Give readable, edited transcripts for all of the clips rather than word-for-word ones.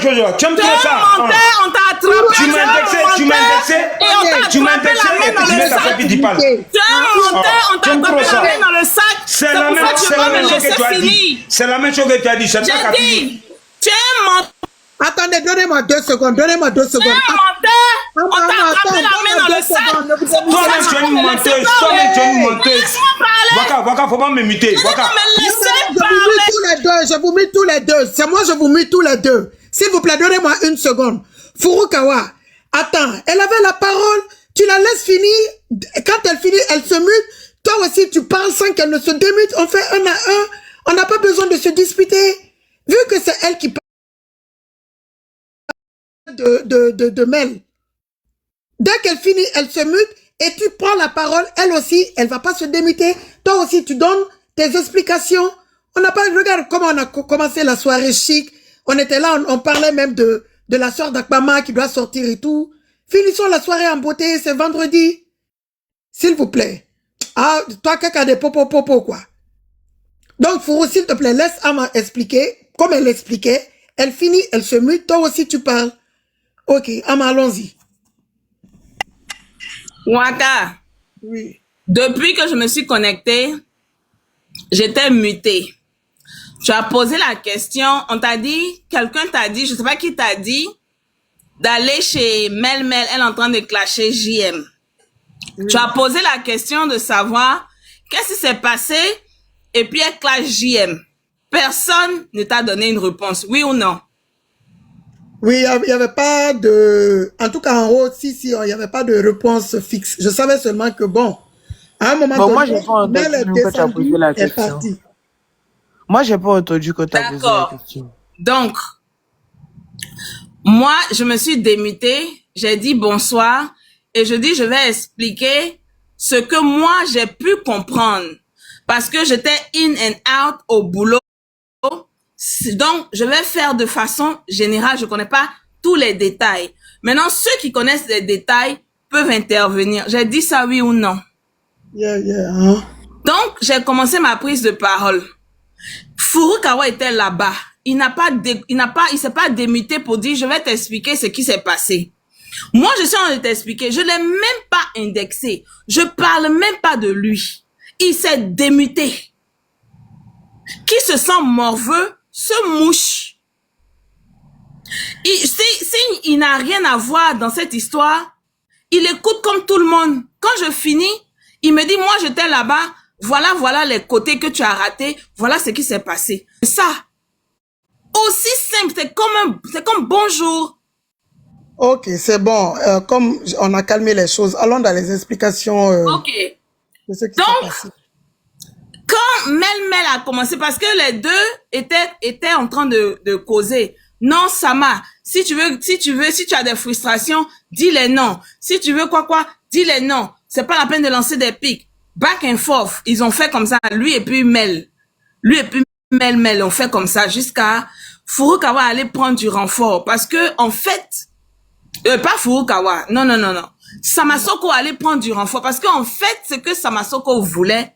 chose là. Tu aimes Tu trop ça. es monté, on t'a attrapé. Tu m'as indexé, tu m'as indexé. Et on t'a Tu m'as attrapé indexé la main et dans puis tu le mets ta sac. tête et tu parles. Tu es monté, on t'a J'aime trop attrapé la ça. main dans le sac. C'est C'est la pour même ça que tu chose vas me que tu as laisser dit. finir. C'est la même chose que tu as dit. C'est pas J'ai qu'à dit, tu es monté. Attendez, donnez-moi 2 secondes. Donnez-moi 2 Tu es secondes. monté. On t'a attrapé la main dans le sac. toi-même, tu es une menteuse. Toi-même, tu es une menteuse. Laisse-moi parler. Waka, faut pas m'imiter. Tu Waka. me laisser Je vous parler. mets tous les deux. Je vous mets tous les deux. C'est moi, je vous mets tous les deux. S'il vous plaît, donnez-moi 1 seconde. Furukawa, attends, elle avait la parole. Tu la laisses finir. Quand elle finit, elle se mute. Toi aussi, tu parles sans qu'elle ne se démute. On fait 1 à 1. On n'a pas besoin de se disputer. Vu que c'est elle qui parle de Mel. Dès qu'elle finit, elle se mute et tu prends la parole. Elle aussi, elle va pas se démuter. Toi aussi, tu donnes tes explications. On n'a pas... Regarde comment on a commencé la soirée chic. On était là, on parlait même de la soeur d'Akbama qui doit sortir et tout. Finissons la soirée en beauté, c'est vendredi. S'il vous plaît. Ah, toi, caca des popo, quoi. Donc, Fourou, s'il te plaît, laisse Ama expliquer. Comme elle expliquait, elle finit, elle se mute. Toi aussi, tu parles. Ok, Ama, allons-y. Waka, Oui. depuis que je me suis connectée, j'étais mutée. Tu as posé la question, on t'a dit, quelqu'un t'a dit, je sais pas qui t'a dit, d'aller chez Mel, elle est en train de clasher JM. Oui. Tu as posé la question de savoir qu'est-ce qui s'est passé et puis elle clash JM. Personne ne t'a donné une réponse, oui ou non? Oui, il n'y avait pas de... En tout cas, en haut, si, il n'y avait pas de réponse fixe. Je savais seulement que, bon, à un moment moi, donné, j'ai pas entendu que tu as posé la question. Moi, j'ai pas entendu que tu as posé la question. Donc, moi, je me suis démutée, j'ai dit bonsoir, et je dis, je vais expliquer ce que moi, j'ai pu comprendre. Parce que j'étais in and out au boulot. Donc, je vais faire de façon générale. Je connais pas tous les détails. Maintenant, ceux qui connaissent les détails peuvent intervenir. J'ai dit ça oui ou non. Donc, j'ai commencé ma prise de parole. Furukawa était là-bas. Il s'est pas démuté pour dire, je vais t'expliquer ce qui s'est passé. Moi, je suis en train de t'expliquer. Je l'ai même pas indexé. Je parle même pas de lui. Il s'est démuté. Qui se sent morveux se mouche. Il n'a rien à voir dans cette histoire. Il écoute comme tout le monde. Quand je finis, il me dit, moi j'étais là-bas, voilà les côtés que tu as ratés, voilà ce qui s'est passé. Ça, aussi simple, c'est comme bonjour. Ok, c'est bon. Comme on a calmé les choses, allons dans les explications. Ok. De ce qui s'est passé. Quand Mel a commencé, parce que les deux étaient en train de causer. Non, Sama, si tu as des frustrations, dis-les non. Si tu veux quoi, dis-les non. C'est pas la peine de lancer des pics. Back and forth. Ils ont fait comme ça, lui et puis Mel. Lui et puis Mel ont fait comme ça jusqu'à Furukawa aller prendre du renfort. Parce que, en fait, pas Furukawa. Non. Samasoko allait prendre du renfort. Parce qu'en fait, ce que Samasoko voulait,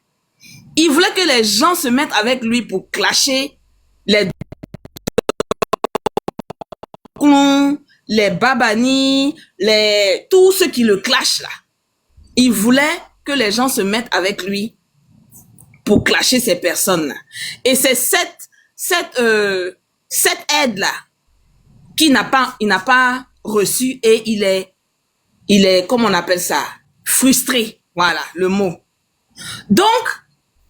il voulait que les gens se mettent avec lui pour clasher les babani, tous ceux qui le clashent là. Il voulait que les gens se mettent avec lui pour clasher ces personnes-là. Et c'est cette aide-là il n'a pas reçu et il est, comment on appelle ça? Frustré. Voilà, le mot. Donc,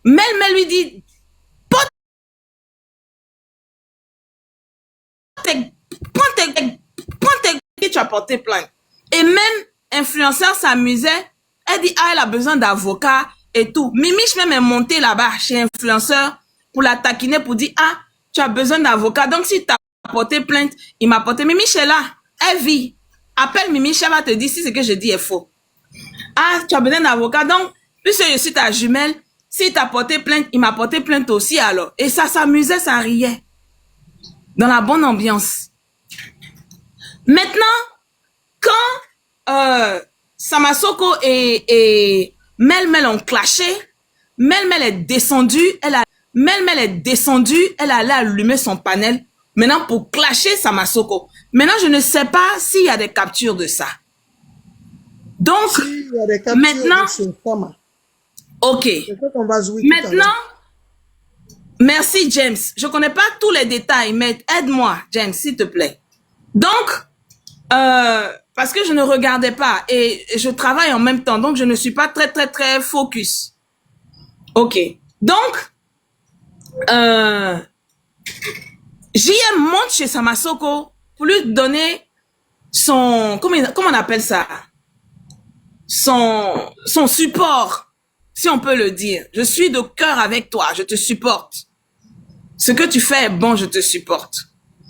Mel lui dit, prends tes tu as porté plainte. Et même influenceur s'amusait, elle dit, elle a besoin d'avocat et tout. Mimiche même est montée là-bas chez influenceur pour la taquiner, pour dire, tu as besoin d'avocat. Donc, si tu as porté plainte, il m'a porté. Mimiche est là, elle vit. Appelle Mimiche, elle va te dire si ce que je dis est faux. Tu as besoin d'avocat. Donc, puisque je suis ta jumelle, si tu as porté plainte, il m'a porté plainte aussi alors. Et ça s'amusait, ça riait. Dans la bonne ambiance. Maintenant, quand Samasoko et Mel ont clashé, Mel est descendue, elle allait allumer son panel Maintenant, pour clasher Samasoko. Maintenant, je ne sais pas s'il y a des captures de ça. Donc, il y a des captures maintenant, de ce Sama. ok. C'est ça qu'on va jouer tout à Maintenant, l'heure. merci James. Je connais pas tous les détails, mais aide-moi, James, s'il te plaît. Donc, parce que je ne regardais pas et je travaille en même temps, donc je ne suis pas très focus. Ok. Donc, JM monte chez Samasoko pour lui donner son, comment on appelle ça? Son support, si on peut le dire. Je suis de cœur avec toi, je te supporte. Ce que tu fais est bon, je te supporte.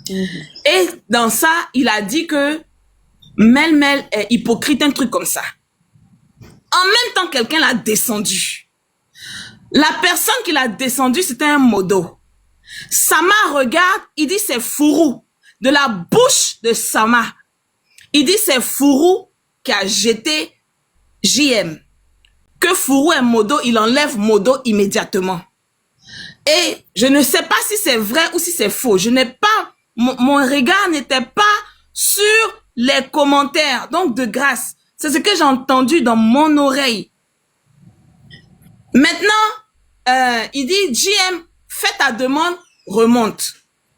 Et dans ça, il a dit que Mel est hypocrite, un truc comme ça. En même temps, quelqu'un l'a descendu. La personne qui l'a descendu, c'était un modo. Sama regarde, il dit c'est Fourou. De la bouche de Sama. Il dit c'est Fourou qui a jeté JM. Que Fourou est modo, il enlève modo immédiatement. Et je ne sais pas si c'est vrai ou si c'est faux. Je n'ai pas, mon regard n'était pas sur les commentaires. Donc de grâce, c'est ce que j'ai entendu dans mon oreille. Maintenant, il dit JM, fais ta demande, remonte.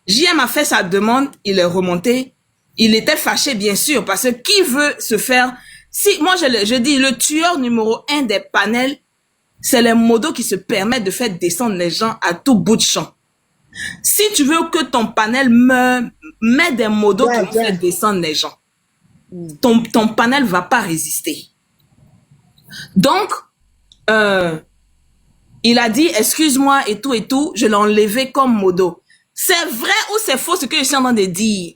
JM a fait sa demande, il est remonté. Il était fâché, bien sûr, parce que qui veut se faire... Si, moi, je dis, le tueur numéro 1 des panels, c'est les modos qui se permettent de faire descendre les gens à tout bout de champ. Si tu veux que ton panel met des modos qui vont faire descendre les gens, ton panel va pas résister. Donc, il a dit, excuse-moi et tout, je l'ai enlevé comme modo. C'est vrai ou c'est faux ce que je suis en train de dire?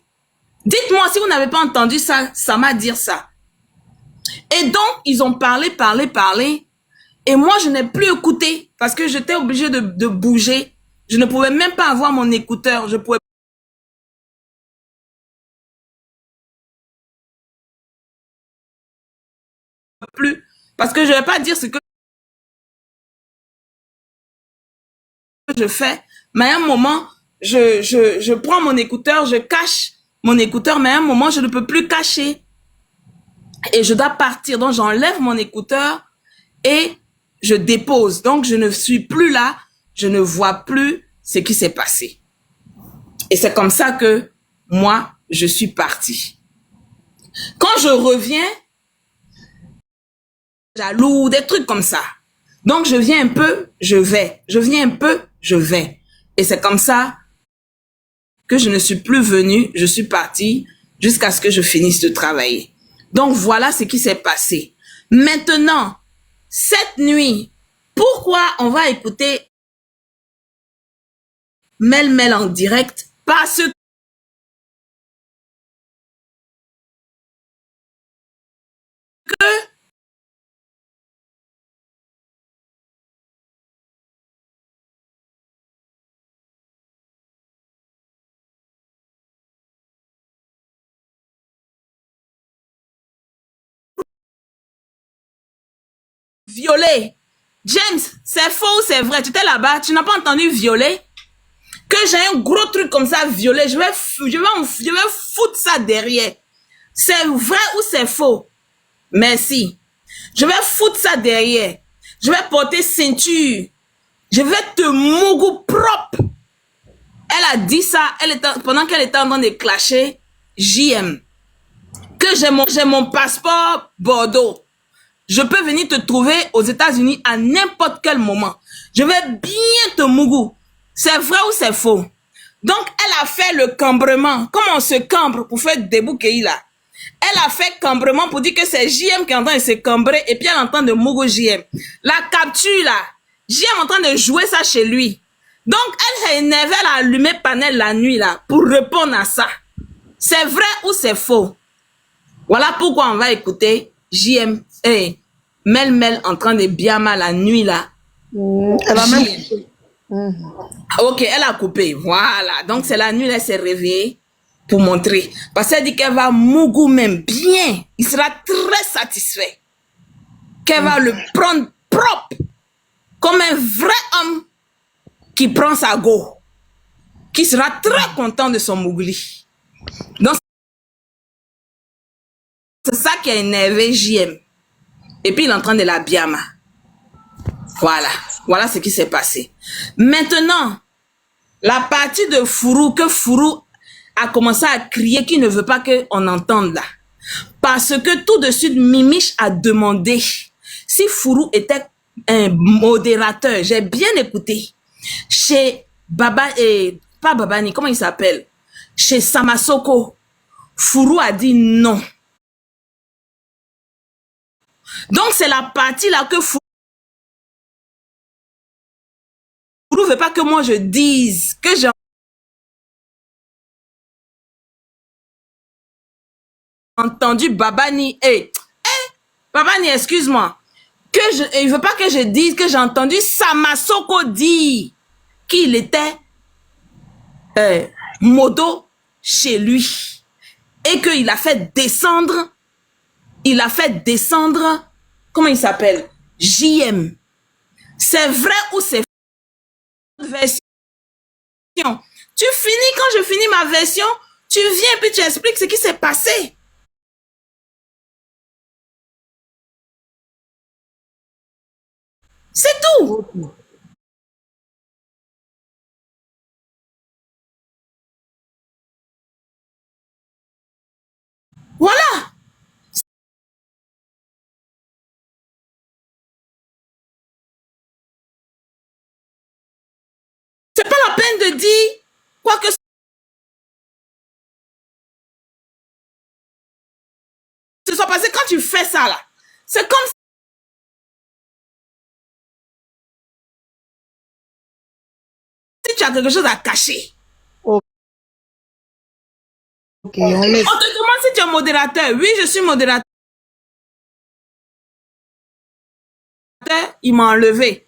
Dites-moi si vous n'avez pas entendu ça, ça m'a dit ça. Et donc, ils ont parlé. Et moi, je n'ai plus écouté parce que j'étais obligée de bouger. Je ne pouvais même pas avoir mon écouteur. Je pouvais plus parce que je vais pas dire ce que je fais. Mais à un moment, je prends mon écouteur, je cache mon écouteur, mais à un moment, je ne peux plus cacher. Et je dois partir. Donc, j'enlève mon écouteur et je dépose. Donc, je ne suis plus là. Je ne vois plus ce qui s'est passé. Et c'est comme ça que moi, je suis partie. Quand je reviens, jaloux, des trucs comme ça. Donc, je viens un peu, je vais. Je viens un peu, je vais. Et c'est comme ça que je ne suis plus venue. Je suis partie jusqu'à ce que je finisse de travailler. Donc, voilà ce qui s'est passé. Maintenant, cette nuit, pourquoi on va écouter Mel en direct? Parce que violer. James, c'est faux ou c'est vrai? Tu étais là-bas, tu n'as pas entendu violer? Que j'ai un gros truc comme ça violer, je vais foutre ça derrière. C'est vrai ou c'est faux? Merci. Je vais foutre ça derrière. Je vais porter ceinture. Je vais te mougou propre. Elle a dit ça pendant qu'elle était en train de clasher JM. Que j'ai mon passeport Bordeaux. Je peux venir te trouver aux États-Unis à n'importe quel moment. Je vais bien te mougou. C'est vrai ou c'est faux? Donc, elle a fait le cambrement. Comment on se cambre pour faire des bouquets là? Elle a fait cambrement pour dire que c'est JM qui est en train de se cambrer et puis elle entend de mougou JM. La capture là, JM est en train de jouer ça chez lui. Donc, elle s'est énervée, elle a allumé panel la nuit là pour répondre à ça. C'est vrai ou c'est faux? Voilà pourquoi on va écouter JM et Mel en train de biama la nuit là. Elle a même coupé. Ok, elle a coupé. Voilà. Donc, c'est la nuit, elle s'est réveillée pour montrer. Parce qu'elle dit qu'elle va mougou même bien. Il sera très satisfait. Qu'elle va le prendre propre. Comme un vrai homme qui prend sa go. qui sera très content de son mougli. Donc, c'est ça qui a énervé JM. Et puis, il est en train de la biama. Voilà. Voilà ce qui s'est passé. Maintenant, la partie de Fourou, que Fourou a commencé à crier, qui ne veut pas qu'on entende là. Parce que tout de suite, Mimiche a demandé si Fourou était un modérateur. J'ai bien écouté. Chez Baba, pas Babani, comment il s'appelle? Chez Samasoko, Fourou a dit non. Donc, c'est la partie là que Fourou ne veut pas que moi je dise, que j'ai entendu Babani. Babani, excuse-moi. Il veut pas que je dise que j'ai entendu Samasoko dire qu'il était modo chez lui. Et qu'il a fait descendre, comment il s'appelle? JM. C'est vrai ou c'est faux version? Tu finis, quand je finis ma version, tu viens puis tu expliques ce qui s'est passé. C'est tout. Voilà. C'est pas la peine de dire quoi que ce soit passé. Quand tu fais ça là, c'est comme si tu as quelque chose à cacher. Ok, on laisse. On te demande si tu es modérateur. Oui, je suis modérateur. Il m'a enlevé.